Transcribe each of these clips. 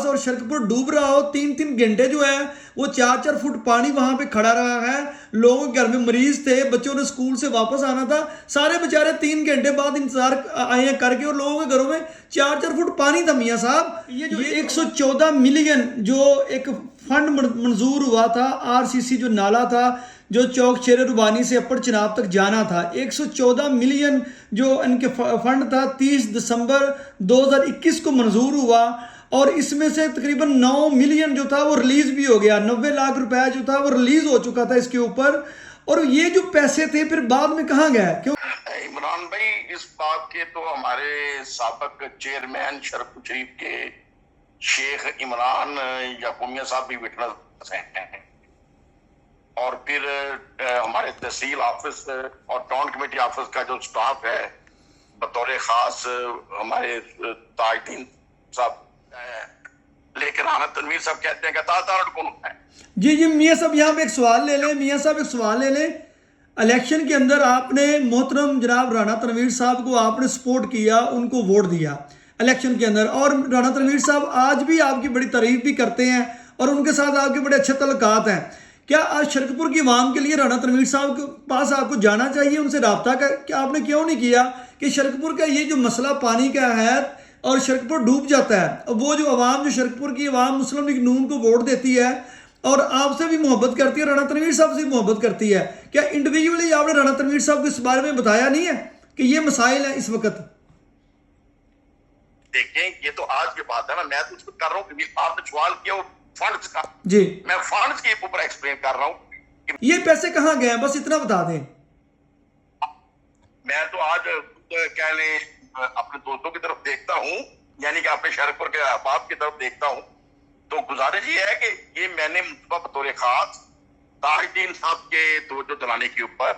और शरकपुर डूब रहा हो, 3-3 घंटे जो है वो 4-4 फुट पानी वहां पे खड़ा रहा है। लोगों के घर में मरीज थे, बच्चों ने स्कूल से वापस आना था, सारे बेचारे 3 घंटे बाद इंतजार आए हैं करके, और लोगों के घरों में 4-4 फुट पानी था। मियाँ साहब, ये जो 114 मिलियन जो एक फंड मंजूर हुआ था, आरसीसी जो नाला था जो चौक शेरे रुबानी से अपर चिनाब तक जाना था, 114 मिलियन जो इनके फंड था 30 दिसंबर 2021 को मंजूर हुआ, और इसमें से तकरीबन 9 मिलियन जो था वो रिलीज भी हो गया। 90 लाख रुपया जो था वो रिलीज हो चुका था इसके ऊपर। और ये जो पैसे थे फिर बाद में कहाँ गए? क्यों इमरान भाई, इस बात के तो हमारे साबिक चेयरमैन शरकपुर शरीफ के शेख इमरान याकूमिया साहब भी विटनेस हैं, और फिर हमारे तहसील ऑफिस और टाउन कमेटी ऑफिस का जो स्टाफ है, बतौर खास हमारे ताजदीन साहब, लेकिन राना तनवीर साहब कहते हैं कि तादाद कौन है। जी मियाँ साहब, यहाँ पे एक सवाल ले लें। मियाँ साहब एक सवाल ले लें। इलेक्शन के अंदर आपने मोहतरम जनाब राना तनवीर साहब को आपने सपोर्ट किया, उनको वोट दिया इलेक्शन के अंदर, और राना तनवीर साहब आज भी आपकी बड़ी तारीफ भी करते हैं और उनके साथ आपके बड़े अच्छे तल्लुकात हैं। क्या आज शरकपुर की आवाम के लिए राना तनवीर साहब के पास आपको जाना चाहिए, उनसे रब्ता कर क्या आपने क्यों नहीं किया कि शरकपुर का ये जो मसला पानी का है और शरकपुर डूब जाता है, वो जो आवाम, जो शरकपुर की आवाम मुस्लिम लीग नून को वोट देती है और आपसे भी मोहब्बत करती है, राना तनवीर साहब से भी मोहब्बत करती है, क्या इंडिविजुअली आपने राना तनवीर साहब को इस बारे में बताया नहीं है कि ये मसाइल है इस वक्त? देखें, ये तो आज की बात है ना, मैं तो उसको कर रहा हूँ, आपने सवाल किया वो फंड्स का, जी मैं फंड्स के ऊपर एक्सप्लेन कर रहा हूँ। ये पैसे कहाँ गए, बस इतना बता दें। मैं तो आज कह लें अपने दोस्तों की तरफ देखता हूँ, यानी कि अपने शरकपुर के अहबाब की तरफ देखता हूँ, तो गुजारिश ये है कि ये मैंने बतौर खास ताजदीन साहब के तवज्जो दिलाने के ऊपर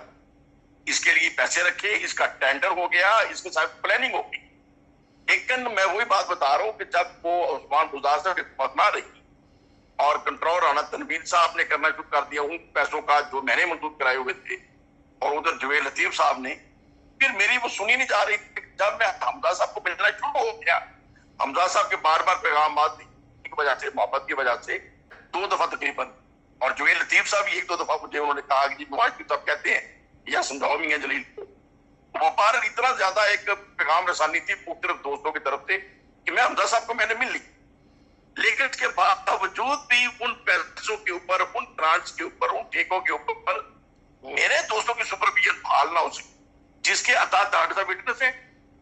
इसके लिए पैसे रखे, इसका टेंडर हो गया, इसके साथ प्लानिंग होगी। लेकिन मैं वही बात बता रहा हूँ कि जब वो उस्मान गुजार से ना रही और कंट्रोल राना तनवीर साहब ने करना शुरू कर दिया उन पैसों का जो मैंने मंजूर कराए हुए थे, और उधर जवेद लतीफ साहब ने, फिर मेरी वो सुनी नहीं जा रही। जब मैं हमजा साहब को मिलना शुरू हो गया, हमजा साहब के बार बार पैगाम की वजह से, मोहब्बत की वजह से 2 दफा तकरीबन, और जवेद लतीफ साहब भी 1-2 दफा मुझे उन्होंने कहा कि नवाज साहब कहते हैं या समझाओ मियां जलील को, वो बार इतना ज्यादा एक पैगाम रसानी थी मुख्तलिफ दोस्तों की तरफ से कि मैं हमजा साहब को मैंने मिल ली। लेकिन इसके बावजूद भी उन पैसों के ऊपर, उन ग्रांट्स के ऊपर, उन ठेकों के ऊपर मेरे दोस्तों की सुपरविजन बहाल ना हो सकी, जिसके अता ताड़ साहब विटनेस है।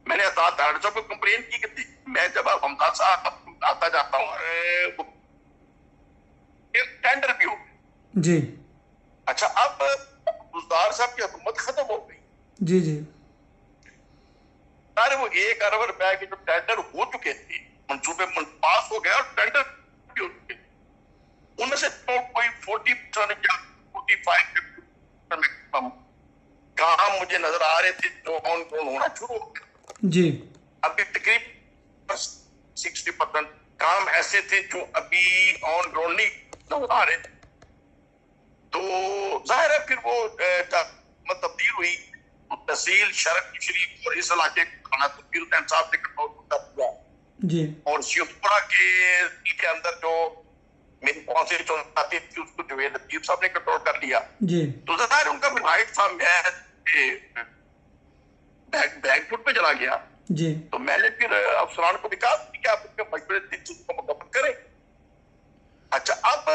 मैंने अता ताड़ साहब को कंप्लेन की कि मैं जब हमजा साहब आता जाता हूँ टेंडर भी हो जी। अच्छा, अब गुजदार साहब की हुकूमत खत्म हो गई जी जी। अरे वो 1 अरब रुपए के जो टेंडर हो चुके थे, मंसूबे पास हो गए और टेंडर भी हो चुके, उनमें से तो कोई 40% या 45% काम मुझे नजर आ रहे थे जो ऑन ग्राउंड होना शुरू हो गया जी। अभी तकरीबन 60% काम ऐसे थे जो अभी ऑन ग्राउंड नहीं नजर आ रहे थे। तो जाहिर है फिर वो तब्दील हुई, तहसील शरकपुर शरीफ और इस इलाके खाना तब्दील साहब ने कंट्रोल कर दिया जी, और शिवपुरा के अंदर जो मेरी कौंसिल चुनाती थी उसको जवेद लतीफ साहब ने कंट्रोल कर लिया जी। तो जाहिर उनका राइट था। मैं बैकफुट पे चला गया जी। तो मैंने फिर अफसरान को भी कहा कि आप उनके मशवरे को मुकम्मल करें। अच्छा, अब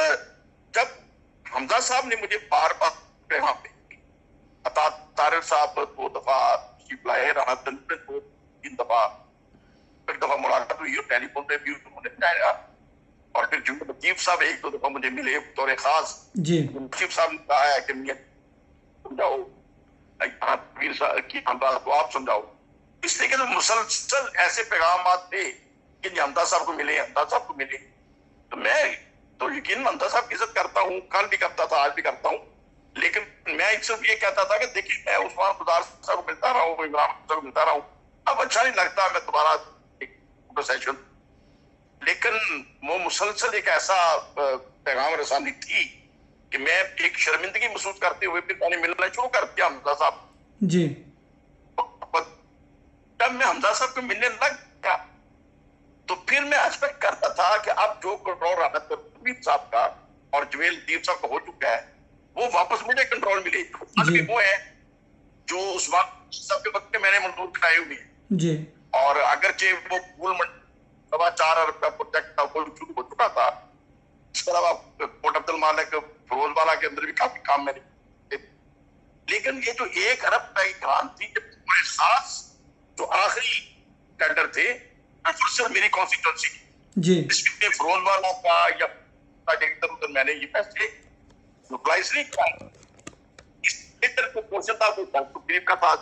जब हमजा साहब ने मुझे बार बार वहां पे अता तारिर साहब 2 दफा लाए, राना तनवीर 2-3 दफा, एक दफा मुलाकात हुई और टेलीफोन पे भी उन्होंने बताया, और फिर जवेद लतीफ साहब 1-2 दफा मुझे मिले तौर खास जी। लतीफ साहब ने कहा है कि समझाओ तो आप समझाओ। इस तरीके से मुसलसल ऐसे पैगाम थे कि हमदा साहब को मिले, हमदा साहब को मिले। तो मैं तो यकीन हमदा साहब की इज्जत करता हूँ, कल भी करता था, आज भी करता हूँ, लेकिन मैं सिर्फ ये कहता था कि देखिए मैं उस्मान गुजार साहब को मिलता रहा हूँ, इमरान साहब को मिलता रहा हूँ, अब अच्छा नहीं लगता मैं दोबारा सेशन। लेकिन वो मुसलसल एक ऐसा पैगाम रसानी थी कि मैं एक शर्मिंदगी महसूस करते हुए फिर मैंने मिलना शुरू कर दिया हमजा साहब जी। जब मैं हमजा साहब को मिलने लग गया तो फिर मैं एक्सपेक्ट करता था कि अब जो कंट्रोल राहत तनवीर साहब का और जवेल लतीफ साहब का हो चुका है, वो वापस मुझे कंट्रोल मिले। आज भी वो है जो उस वक्त सबके वक्त में मैंने मंजूर कराए हुए हैं जी। और अगरचे वो फूल 4.25 अरब का प्रोजेक्ट था वो शुरू हो चुका था। इसके अलावा कोट अब्दुल मालिक फिरोजवाला के अंदर भी काफी काम मैंने, लेकिन ये जो 1 अरब का ईरान थी, पूरे खास जो आखिरी टेंडर थे सिर्फ मेरी कॉन्स्टिट्यूंसी जी, इसमें फिरोजवाला का या इधर उधर मैंने ये पैसे यूटिलाइज नहीं किया। इस टेंडर को पोर्शन था वो गरीब का था।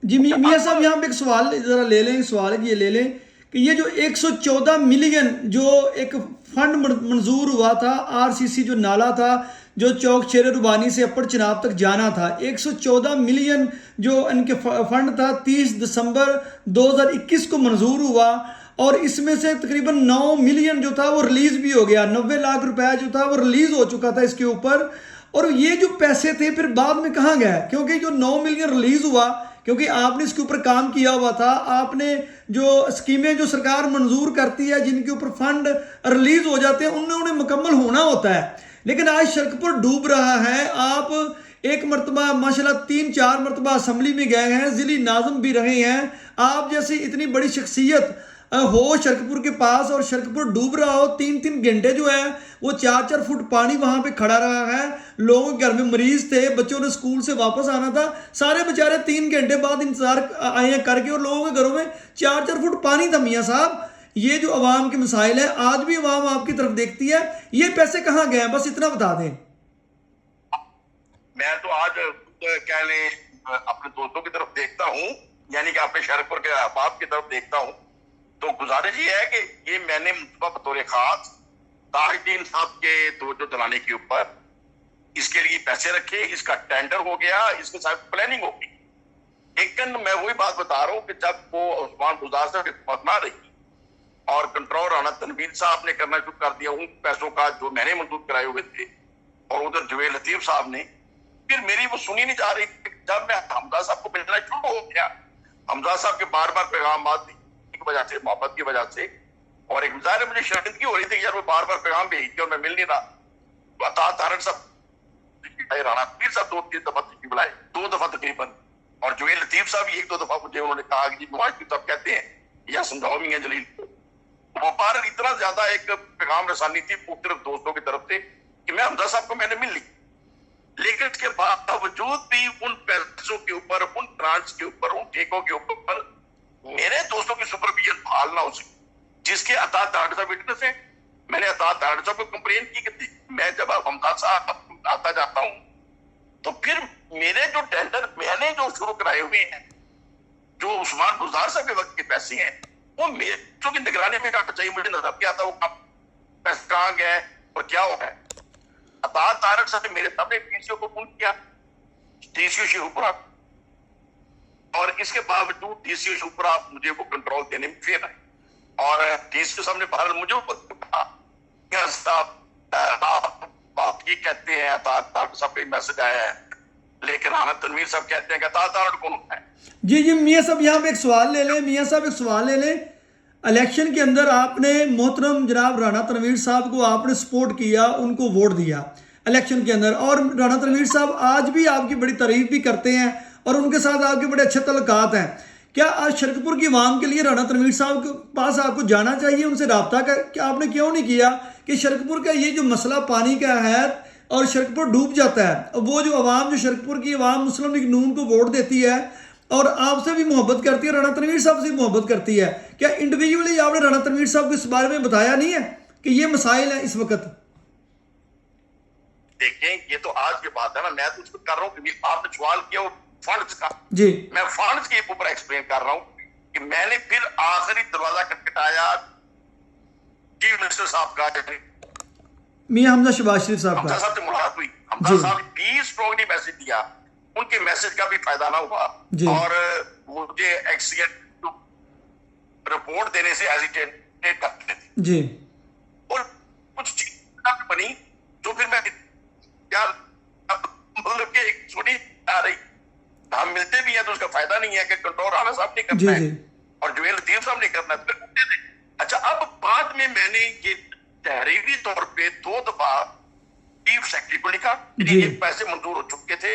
जी मियां साहब, यहाँ पे एक सवाल जरा ले लें, सवाल ये ले लें कि ये जो 114 मिलियन जो एक फंड मंजूर हुआ था, आरसीसी जो नाला था जो चौक शेर रुबानी से अपर चिनाब तक जाना था, 114 मिलियन जो इनके फंड था 30 दिसंबर 2021 को मंजूर हुआ और इसमें से तकरीबन 9 मिलियन जो था वो रिलीज भी हो गया। 90 लाख रुपए जो था वो रिलीज हो चुका था इसके ऊपर। और ये जो पैसे थे फिर बाद में कहाँ गए? क्योंकि जो 9 मिलियन रिलीज हुआ, क्योंकि आपने इसके ऊपर काम किया हुआ था, आपने जो स्कीमें जो सरकार मंजूर करती है जिनके ऊपर फंड रिलीज हो जाते हैं उन्हें मुकम्मल होना होता है। लेकिन आज शरकपुर डूब रहा है। आप एक मरतबा माशाल्लाह 3-4 मरतबा असम्बली में गए हैं, जिली नाज़िम भी रहे हैं। आप जैसी इतनी बड़ी शख्सियत हो शरकपुर के पास और शरकपुर डूब रहा हो, 3-3 घंटे जो है वो 4-4 फुट पानी वहां पे खड़ा रहा है। लोग घर में मरीज थे, बच्चों ने स्कूल से वापस आना था, सारे बेचारे 3 घंटे बाद इंतजार आए हैं करके और लोगों के घरों में 4-4 फुट पानी था। मियाँ साहब, ये जो अवाम के मसाइल है, आज भी अवाम आपकी तरफ देखती है, ये पैसे कहाँ गए हैं? बस इतना बता दें। मैं तो आज कह लें अपने दोस्तों की तरफ देखता हूँ, यानी कि अपने शरकपुर के अहबाब की तरफ देखता हूँ, तो गुजारिश ये है कि ये मैंने बतौर खास ताजुद्दीन साहब के तवज्जो दिलाने के ऊपर इसके लिए पैसे रखे, इसका टेंडर हो गया, इसके साथ प्लानिंग होगी। लेकिन मैं वही बात बता रहा हूँ कि जब वो उस्मान गुजार से ना रही और कंट्रोल राना तनवीर साहब ने करना शुरू कर दिया उन पैसों का जो मैंने मंजूर कराए हुए थे, और उधर जवेल लतीफ साहब ने, फिर मेरी वो सुनी नहीं जा रही। जब मैं हमजा साहब को मिलना शुरू हो गया, हमजा साहब के बार बार पैगाम आते की वजह से, मोहब्बत की वजह से, और एक ज़ाहिर मुझे शर्मिंदगी हो रही थी कि यार वो बार बार पैगाम भेजते और मैं मिल नहीं रहा। तो तारक साहब राणा पीर साहब 2-3 दफा बुलाए, 2 दफा तकरीबन, और जवेल लतीफ साहब भी 1-2 दफा मुझे उन्होंने कहा कि नवाज शरीफ साहब कहते हैं या समझाओ मियां जलील को। वो बार इतना ज्यादा एक पैगाम रसानी थी मुख्तलिफ दोस्तों की तरफ से कि मैं हमजा साहब को मैंने मिल ली, लेकिन इसके बावजूद भी उन पैसों के ऊपर, उन ग्रांट्स के ऊपर, उन ठेकों के ऊपर मेरे दोस्तों की सुपरविजन बहाल ना हो सकी, जिसके अता ताड़ साहब विटनेस है। मैंने अता ताड़ साहब को कंप्लेन की कि मैं जब हमजा साहब आता जाता हूं तो फिर मेरे जो टेंडर मैंने जो शुरू कराए हुए हैं, जो उस्मान गुजार साहब के वक्त के पैसे हैं, वो मेरे की निगरानी में काटना चाहिए। मुझे नजर क्या था वो पैसे कहाँ गए और क्या हो गए। अता तारक साहब ने मेरे सामने टीसीओ को फोन किया, टीसीओ शिवपुरा, और इसके बावजूद टीसीओ शिवपुरा मुझे वो कंट्रोल देने में फेल आए, और टीसीओ साहब ने बहरहाल मुझे बात की कहते हैं अता तारक साहब पे मैसेज आया है, लेकिन राना तनवीर साहब कहते हैं कि अता तारक कौन है। जी जी मियाँ साहब, यहाँ पे एक सवाल ले लें। मियाँ साहब एक सवाल ले लें। इलेक्शन के अंदर आपने मोहतरम जनाब राना तनवीर साहब को आपने सपोर्ट किया, उनको वोट दिया इलेक्शन के अंदर, और राना तनवीर साहब आज भी आपकी बड़ी तारीफ भी करते हैं और उनके साथ आपके बड़े अच्छे तल्लुकात हैं। क्या आज शरकपुर की आवाम के लिए राना तनवीर साहब के पास आपको जाना चाहिए, उनसे रब्ता कर, क्या आपने क्यों नहीं किया कि शरकपुर का ये जो मसला पानी का है और शरकपुर डूब जाता है, वो जो आवाम, जो शरकपुर की आवाम मुस्लिम लीग नून को वोट देती है और आपसे भी मोहब्बत करती है, राना तनवीर साहब से भी मोहब्बत करती है, क्या इंडिविजुअली आपने राना तनवीर साहब को इस बारे में बताया नहीं है कि ये मसाइल है इस वक्त? देखें, ये तो आज की बात है ना, मैं तो उसको कर रहा हूँ कि आपने सवाल किया वो फंड्स का, जी मैं फंड्स के ऊपर एक्सप्लेन कर रहा हूँ कि मैंने फिर आखिरी दरवाजा खटखटाया चीफ मिनिस्टर साहब का, मियां हमजा शहबाज शरीफ साहब हमजा का। साहब से मुलाकात हुई। हमजा साहब ने भी स्ट्रॉन्गली मैसेज दिया, उनके मैसेज का भी फायदा ना हुआ, और मुझे एक्सीडेंट रिपोर्ट देने से हेजिटेट करते थे जी, और कुछ चीज बनी जो फिर मैं यार मतलब कि एक छोटी आ रही, हम मिलते भी हैं तो उसका फायदा नहीं है कि कंट्रोल राना साहब ने करना है और जवेल लतीफ साहब ने करना करना है, फिर उठते थे। अच्छा, अब बाद में मैंने ये तहरीरी तौर पे 2 दफा चीफ सेक्रेटरी को लिखा, ये पैसे मंजूर हो चुके थे,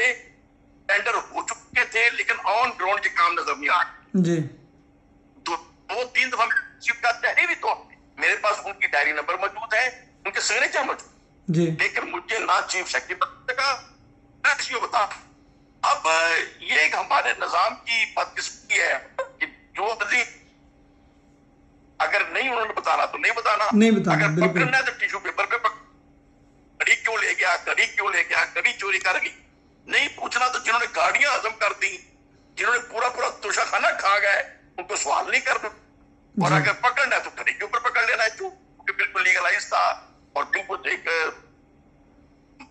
टेंडर हो चुके थे, लेकिन ऑन ग्राउंड ये काम नजर नहीं आ रहा जी। 2-3 दफा चीफ का तहरीरी तौर पे मेरे पास उनकी डायरी नंबर मौजूद है, उनके सिग्नेचर मौजूद जी, लेकिन मुझे ना चीफ सेक्रेटरी का बता। अब ये एक हमारे निजाम की बदकिस्मती है कि जो अगर नहीं उन्होंने बताना तो नहीं बताना, अगर पकड़ना है तो टिश्यू पेपर पे घड़ी क्यों ले गया, घड़ी क्यों ले गया, घड़ी चोरी कर गई। नहीं पूछना तो जिन्होंने गाड़ियां हजम कर दी, जिन्होंने पूरा पूरा तोशाखाना खा गए, उनको सवाल नहीं करना। और अगर पकड़ना है तो घड़ी के ऊपर पकड़ लेना है, क्योंकि बिल्कुल लीगलाइज था और बिल्कुल एक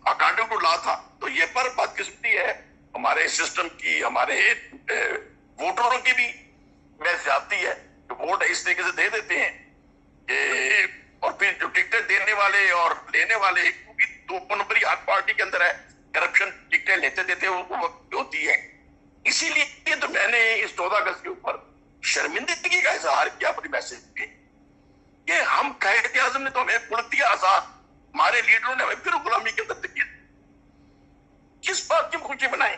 अकॉर्डिंग टू लॉ था। तो ये पर बदकिस्मती है हमारे सिस्टम की, हमारे वोटरों की भी मैं ज्यादती है। तो वोट इस तरीके से दे देते हैं और फिर जो टिकट देने वाले और लेने वाले भी 2 नंबरी हर पार्टी के अंदर है, करप्शन टिकटें लेते देते उनको वक्त होती है। इसीलिए तो मैंने इस 14 अगस्त के ऊपर शर्मिंदगी का इजहार किया अपने मैसेज पे कि हम कायदे आजम ने तो हमें खुल दिया आजाद, हमारे लीडरों ने हमें फिर गुलामी के अंदर किया, किस बात की खुशी बनाए।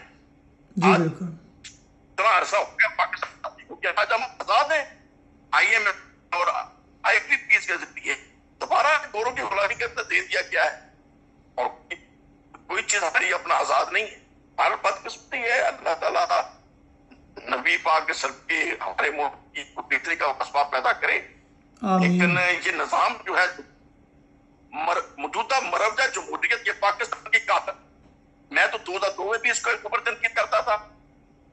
इतना अरसा हो गया पाकिस्तान क्योंकि आज हम आजाद हैं, IMF और IPPs के जरिए दोबारा गोरों की गुलामी के अंदर दे दिया गया है और कोई चीज हमारी अपना आजाद नहीं है। हर बदकिस्मती है, अल्लाह ताला नबी पाक के सर के हमारे मुल्क की बेहतरी का असबाब पैदा करे। लेकिन ये निजाम जो है मौजूदा मरवजा जमहूरियत, ये पाकिस्तान की काफिर, मैं तो 2002 में भी इसका ऊपर तनकीद करता था,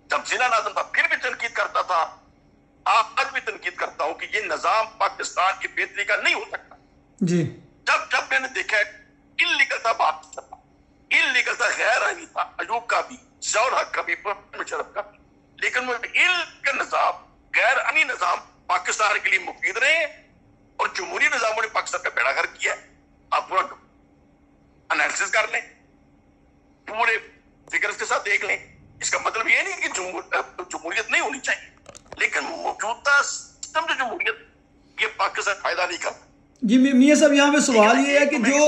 जब जिला नाज़िम था फिर भी तनकीद करता था, आज भी तनकीद करता हूं कि ये निजाम पाकिस्तान की बेहतरी का नहीं हो सकता जी। जब मैंने देखा इल्लीगल था, बात इल्लीगल था, गैर आईनी था, अयूब का भी, ज़ौहर हक का भी, मुशर्रफ का भी, लेकिन वो इल्लीगल निजाम, गैर आईनी निजाम पाकिस्तान के लिए मुफीद रहे और जमहूरी निजामों ने पाकिस्तान का बेड़ा गर्क किया। आप पूरा एनालिसिस कर लें, पूरे फिगर्स के साथ देख लें। इसका मतलब ये नहीं कि जमहूरियत नहीं होनी चाहिए, लेकिन मौजूदा सिस्टम जो जमहूरियत, ये पाकिस्तान फायदा नहीं करता। जी मियां साहब, यहाँ पे सवाल ये है कि जो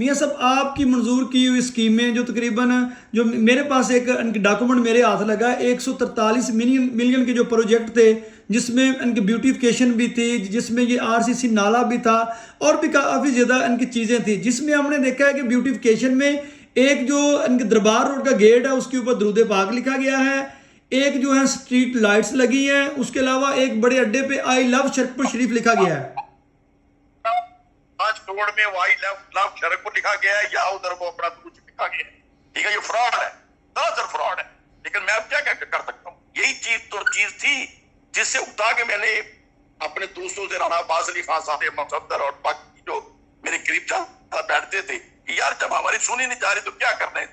मियां साहब आपकी मंजूर की हुई स्कीमें जो तकरीबन जो मेरे पास एक डॉक्यूमेंट मेरे हाथ लगा 143 मिलियन के जो प्रोजेक्ट थे, जिसमें इनकी ब्यूटिफिकेशन भी थी, जिसमें ये RCC नाला भी था और भी काफ़ी ज़्यादा इनकी चीज़ें थी, जिसमें हमने देखा है कि ब्यूटिफिकेशन में एक जो इनके दरबार रोड का गेट है उसके ऊपर दरूद पाक लिखा गया है, एक जो है स्ट्रीट लाइट्स लगी हैं, उसके अलावा एक बड़े अड्डे पे आई लव शरकपुर शरीफ लिखा गया है। रोड में वो आई लव शरकपुर लिखा गया है या उधर वो अपना कुछ लिखा गया है। ठीक है, ये फ्रॉड है, दरअसल फ्रॉड है, लेकिन मैं अब क्या कर सकता हूँ। यही चीज थी जिससे उठा के मैंने अपने दोस्तों से, राणा अब्बास अली खान साहब, मुसद्दर और बाकी जो मेरे करीब चल बैठते थे कि यार जब हमारी सुनी नहीं जा रही तो क्या करना है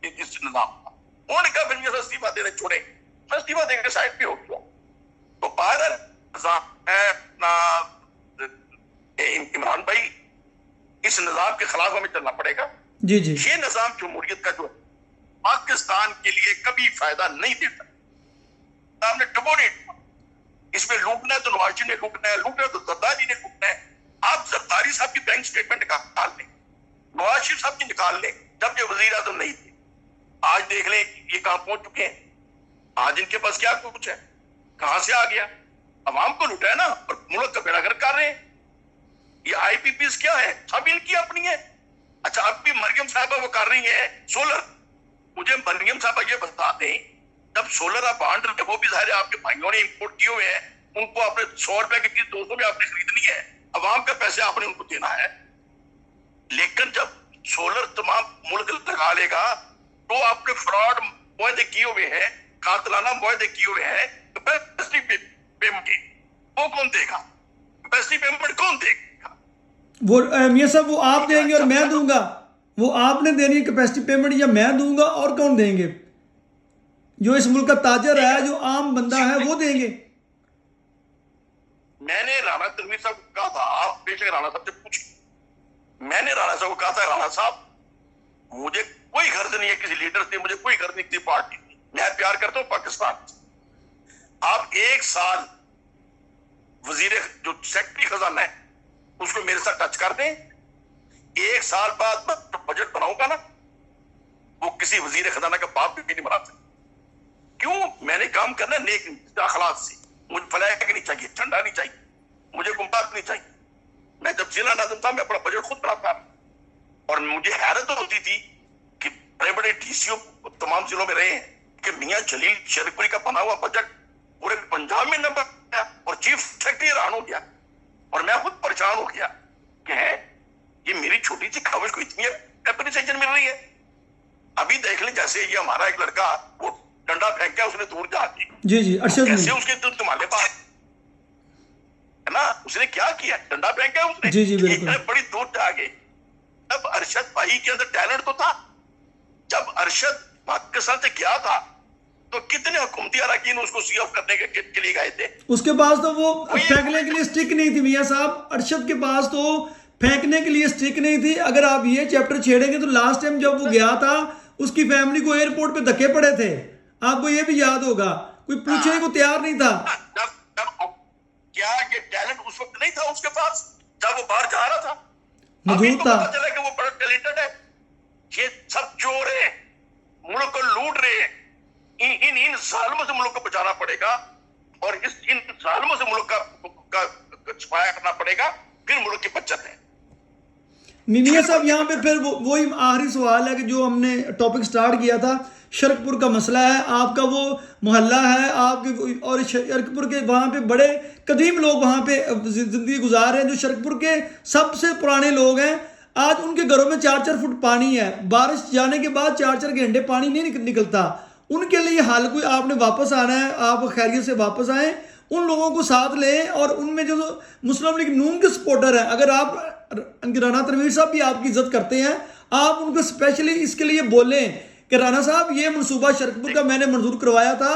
इस निजाम का। उन्होंने कहा फिर ये इस्तीफा देने छोड़े, इस्तीफा देकर साइड पे हो गया। तो बहरहाल इमरान भाई, इस निजाम के खिलाफ हमें चलना पड़ेगा। जी। ये निजाम जमहूरियत का जो पाकिस्तान के लिए कभी फायदा नहीं देता, हमने डबोनेट इसमें लूटना है तो नवाज शरीफ ने लूटना है, लूटना है तो जरदारी ने लूटना है। आप जरदारी साहब की बैंक स्टेटमेंट निकाल लें, नवाज शरीफ साहब की निकाल लें, जब ये वजीर आजम नहीं थे। आज देख लें ये कहां पहुंच चुके हैं, आज इनके पास क्या कुछ है, कहां से आ गया। अवाम को लुटा है ना और मुल्क का बेड़ा गर्क कर रहे हैं। ये IPPs क्या है, सब इनकी अपनी है। अच्छा, अब भी मरियम साहबा वो कर रही है सोलर। मुझे मरियम साहबा ये बता दें, जब सोलर आप बांट रहे, वो भी सारे आपके भाइयों ने इंपोर्ट किए हुए हैं, उनको आपने 100 रुपए की चीज 200 में आपने खरीदनी है, अवाम का पैसे आपने उनको देना है। लेकिन जब सोलर तमाम मुल्क लगा लेगा तो आपने फ्रॉड मुआहदे किए हुए हैं, कातलाना मुआहदे किए हुए हैं, कैपेसिटी पेमेंट वो कौन देगा? कैपेसिटी पेमेंट कौन देगा? वो मियां साहब वो आप देंगे और मैं दूंगा? वो आपने देनी है कैपेसिटी पेमेंट या मैं दूंगा और कौन देंगे? जो इस मुल्क का ताजर है, जो आम बंदा है, वो देंगे? मैंने राणा तनवीर साहब को कहा था, आप बेशक राणा साहब से पूछिए, मैंने राणा साहब को कहा था, राणा साहब मुझे कोई गर्ज नहीं है किसी लीडर से, मुझे कोई गर्ज नहीं किसी पार्टी से, मैं प्यार करता हूं पाकिस्तान से। आप 1 साल वजीर जो सेक्रेटरी खजाना है उसको मेरे साथ टच कर दें, 1 साल बाद मैं बजट बनाऊंगा ना, वो किसी वजीर खजाना का बाप भी नहीं बना सकता। क्यों? मैंने काम करना है नेक अखलाक से। मुझे फ्लैग नहीं चाहिए, झंडा नहीं चाहिए, मुझे गुम्बाद नहीं चाहिए। मैं जब जिला नाज़िम था मैं अपना बजट खुद बनाता था और मुझे हैरत होती थी कि बड़े बड़े डीसीओ तमाम जिलों में रहे हैं कि मियां जलील शरीफपुरी का बना हुआ बजट पूरे पंजाब में न बनाया और चीफ सेक्रेटरी हैरान हो गया और मैं खुद परेशान हो गया कि है ये मेरी छोटी सी खबर को इतनी एप्रिसिएशन मिल रही है। अभी देख लें जैसे ये हमारा एक लड़का वो डंडा फेंका उसने दूर जाके, जी अरशद कैसे उसके तुम्हारे पास है ना, उसने क्या किया, डंडा फेंका उसने, जी बिल्कुल, बड़ी दूर जाके। अब अरशद भाई के अंदर टैलेंट तो था। जब अरशद पाकिस्तान से गया था तो कितने हुकूमती अरकान उसको सी ऑफ करने के लिए गए थे। उसके पास तो वो फेंकने के लिए स्टिक नहीं थी मियां साहब, अरशद के पास तो फेंकने के लिए स्टिक नहीं थी। अगर आप ये चैप्टर छेड़ेंगे तो लास्ट टाइम जब वो गया था उसकी फैमिली को एयरपोर्ट पे धक्के पड़े थे, आपको ये भी याद होगा, कोई पूछने को तैयार नहीं था। क्या ये टैलेंट उस वक्त नहीं था उसके पास जब वो बाहर जा रहा था? मौजूद था। पता चला कि वो बड़ा टैलेंटेड है। ये सब चोर है, मुल्क को लूट रहे हैं। इन जालिमों से मुल्क को बचाना पड़ेगा और इन जालिमों से मुल्क का सफाया करना पड़ेगा, फिर मुल्क की बचत है। मियां साहब यहाँ पे फिर वही आखिरी सवाल है कि जो हमने टॉपिक स्टार्ट किया था, शरकपुर का मसला है, आपका वो मोहल्ला है आपके, और शरकपुर के वहाँ पे बड़े कदीम लोग वहाँ पे जिंदगी गुजार रहे हैं, जो शरकपुर के सबसे पुराने लोग हैं। आज उनके घरों में 4-4 फुट पानी है, बारिश जाने के बाद 4-4 घंटे पानी नहीं निकलता। उनके लिए हाल कोई आपने वापस आना है, आप खैरियत से वापस आए, उन लोगों को साथ लें और उनमें जो मुस्लिम लीग नून के सपोर्टर हैं, अगर आप राना तनवीर साहब भी आपकी इज्जत करते हैं, आप उनको स्पेशली इसके लिए बोलें कि राना साहब ये मनसूबा शरकपुर का मैंने मंजूर करवाया था,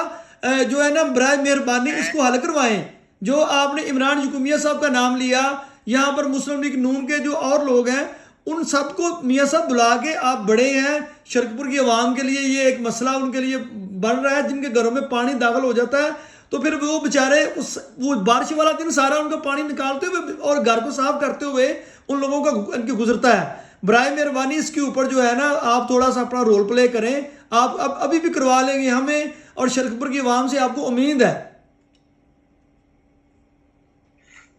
जो है ना बराए मेहरबानी इसको हल करवाएं। जो आपने इमरान जुकुमिया साहब का नाम लिया, यहाँ पर मुस्लिम लीग नून के जो और लोग हैं उन सबको मियाँ साहब बुला के, आप बड़े हैं, शरकपुर की आवाम के लिए ये एक मसला उनके लिए बन रहा है जिनके घरों में पानी दाखिल हो जाता है, तो फिर वो बेचारे वो बारिश वाला दिन सारा उनका पानी निकालते हुए और घर को साफ करते हुए उन लोगों का उनके गुजरता है। बराए मेहरबानी इसके ऊपर जो है ना आप थोड़ा सा अपना रोल प्ले करें, आप अब अभी भी करवा लेंगे हमें और शरकपुर की आवाम से आपको उम्मीद है।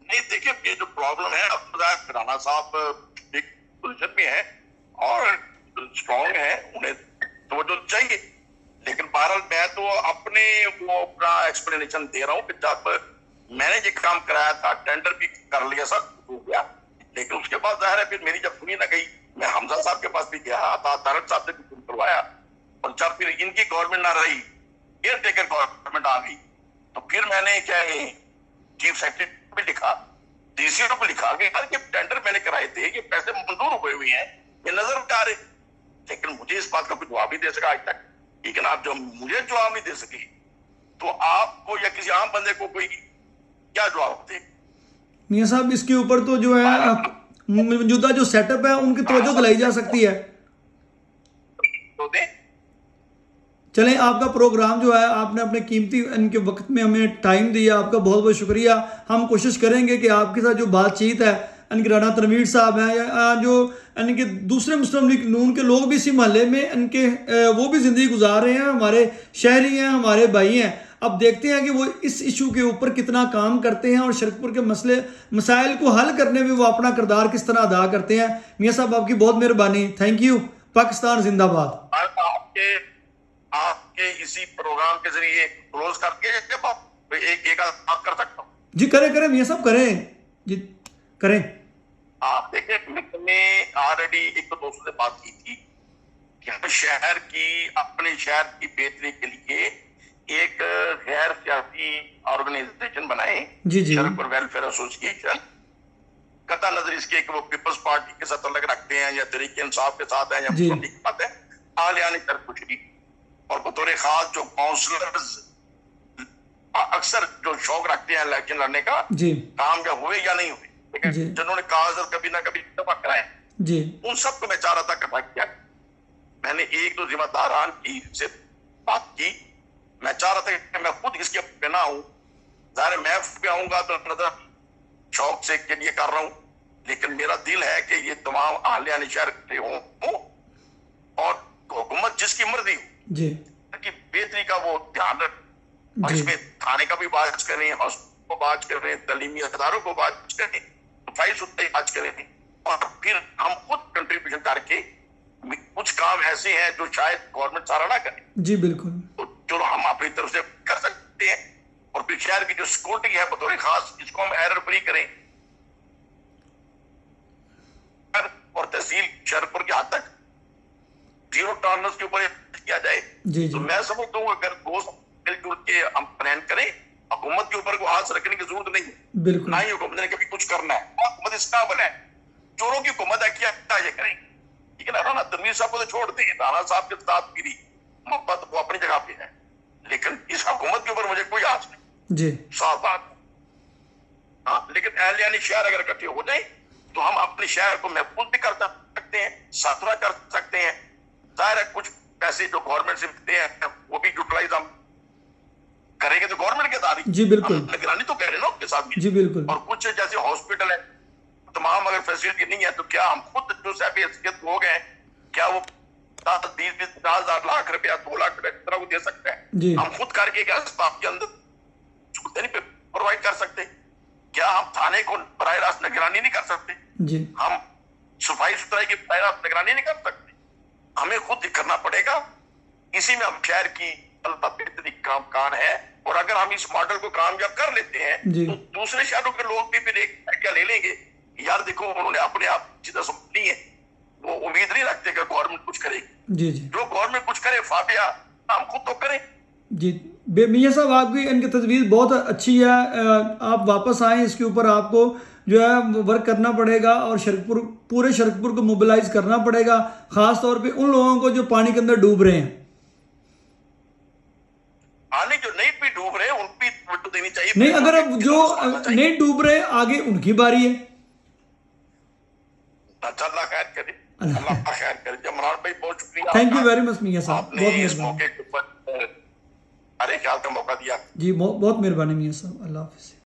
नहीं देखिए ये जो प्रॉब्लम है, अब राना साहब एक पोजीशन में है और स्ट्रॉन्ग है, उन्हें तो जो चाहिए, लेकिन बहरहाल मैं तो अपने वो अपना एक्सप्लेनेशन दे रहा हूँ कि जब मैंने ये काम कराया था, टेंडर भी कर लिया, सब हो गया, लेकिन उसके बाद जाहिर है फिर मेरी जब सुनी ना गई, मैं हमजा साहब के पास भी गया था, तारक साहब से भी सुन करवाया, और जब फिर इनकी गवर्नमेंट ना रही, केयर टेकर गवर्नमेंट आ गई, तो फिर मैंने क्या चीफ सेक्रेटरी पे लिखा, डीसीओ पे लिखा कि यार ये टेंडर मैंने कराए थे, ये पैसे मंजूर हुए हुए हैं, ये नजर आ रहे, लेकिन मुझे इस बात का कोई जवाब नहीं दे सका आज तक। लेकिन आप जो मुझे जवाब नहीं दे सके तो आपको या किसी आम बंदे को कोई क्या जवाब दे? मियां साहब इसके ऊपर तो जो है मौजूदा जो सेटअप है उनकी तवज्जो दिलाई जा सकती है। तो दे चलें, आपका प्रोग्राम जो है आपने अपने कीमती इनके वक्त में हमें टाइम दिया, आपका बहुत बहुत शुक्रिया। हम कोशिश करेंगे कि आपके साथ जो बातचीत है, इनके राना तनवीर साहब हैं या जो इनके दूसरे मुस्लिम लीग नून के लोग भी इसी महल्ले में इनके वो भी ज़िंदगी गुजार रहे हैं, हमारे शहरी हैं, हमारे भाई हैं। अब देखते हैं कि वो इस इशू के ऊपर कितना काम करते हैं और शरकपुर के मसाइल को हल करने में वो अपना किरदार किस तरह अदा करते हैं। मियाँ साहब आपकी बहुत मेहरबानी, थैंक यू। पाकिस्तान जिंदाबाद। आपके इसी प्रोग्राम के जरिए क्लोज करके एक बात कर सकता हूँ? जी करें मियाँ साहब, करें जी, करें। आप देखिए, मैंने ऑलरेडी एक दो दोस्तों से बात की थी कि हम शहर की, अपने शहर की बेहतरी के लिए एक गैर सियासी ऑर्गेनाइजेशन बनाए, शरकपुर वेलफेयर एसोसिएशन। कता नजर इसके कि वो पीपल्स पार्टी के साथ अलग रखते हैं या तरीके इंसाफ के साथ है या मुस्लिम लीग के साथ है, आले आने तक कुछ नहीं। और बतौर खास जो काउंसलर्स अक्सर जो शौक रखते हैं इलेक्शन लड़ने का, कामयाब हुए या नहीं हुए, लेकिन जिन्होंने कागज कभी ना कभी इस्तेफा कराए, उन सबको मैं चाह रहा था कथा किया। मैंने एक दो जिम्मेदारान की से बात की, मैं चाह रहा था कि मैं खुद इसके पे ना हूं, जाहिर मैं पे आऊंगा तो नजर शौक से के लिए कर रहा हूं, लेकिन मेरा दिल है कि ये तमाम अहलियान शहर इकट्ठे हों और हुकूमत जिसकी मर्जी हो जी कि बेहतरी का वो ध्यान रखें और जी इसमें थाने का भी बात करें, हॉस्पिटल को बात करें, तालीमी अदारों को बात करें, सफाई सुथराई बात करें और फिर हम खुद कंट्रीब्यूशन करके कुछ काम ऐसे हैं जो शायद गवर्नमेंट सारा ना करे, जी बिल्कुल तो चलो हम अपनी तरफ से कर सकते हैं और फिर शहर की जो सिक्योरिटी है बतौर खास इसको हम एरर फ्री करें और तहसील शहरपुर के हद तक जीरो टॉलरेंस के ऊपर किया जाए। जी तो जी मैं समझता हूँ अगर दोस्त मिलजुल के हम प्लान करें, हुकूमत के ऊपर को हाथ रखने की जरूरत नहीं है, बिल्कुल ना ही हुकूमत ने कभी कुछ करना है। हुकूमत इस काबिल है, चोरों की हुकूमत है, क्या ये करें? ठीक है ना, राणा तनवीर साहब को तो छोड़ दें, राणा साहब के साथ मेरी मोहब्बत वो अपनी जगह पे है, लेकिन इस हुकूमत के ऊपर मुझे कोई आस नहीं, जी साफ बात। हाँ, लेकिन अहलियानी शहर अगर इकट्ठे हो जाए तो हम अपने शहर को महफूज भी कर सकते हैं, साथरा कर सकते हैं। जाहिर है कुछ पैसे जो गवर्नमेंट से मिलते हैं वो भी यूटिलाइज हम करेंगे तो गवर्नमेंट के दायरे जी बिल्कुल हम निगरानी तो कह रहे हैं ना उसके साथ भी। जी बिल्कुल और कुछ जैसे हॉस्पिटल है तमाम अगर फैसिलिटी नहीं है तो क्या हम खुद जो साहब हैसियत लोग हैं क्या वो 10-20-50,000 लाख रुपया 2 लाख रुपया तरह को दे सकते हैं? जी हम खुद करके क्या अस्पताल के अंदर प्रोवाइड कर सकते? क्या हम थाने को बराह रास्त निगरानी नहीं कर सकते? जी हम सफाई सुथराई की बराह रास्त निगरानी नहीं कर सकते? हमें खुद करना पड़ेगा। इसी में हम शहर की बेहतरी काम कान है और अगर हम इस मॉडल को कामयाब कर लेते हैं जी तो दूसरे शहरों के लोग भी फिर एक क्या ले लेंगे, यार देखो उन्होंने अपने आप चीजें संभली है, वो उम्मीद नहीं रखते कि गवर्नमेंट कुछ करेगी। जी जी जो गवर्नमेंट कुछ करे फातिया हम खुद तो करें। जी मियां साहब आपकी इनकी तजवीज़ बहुत अच्छी है। आप वापस आएँ, इसके ऊपर आपको जो है वर्क करना पड़ेगा और शरकपुर पूरे शरकपुर को मोबिलाइज करना पड़ेगा, ख़ास तौर पे उन लोगों को जो पानी के अंदर डूब रहे हैं। आने जो नहीं भी डूब रहे उन भी वोट देनी चाहिए। नहीं, अगर अब जो नहीं डूब रहे आगे उनकी बारी है। अल्लाह खैर करे, अल्लाह खैर करे। जमरान भाई बहुत शुक्रिया, थैंक यू वेरी मच मियां साहब, आपने बहुत इस मेहरबानी। मौके के ऊपर हर एक ख्याल का मौका दिया। जी बहुत मेहरबानी मियां साहब, अल्लाह हाफिज़।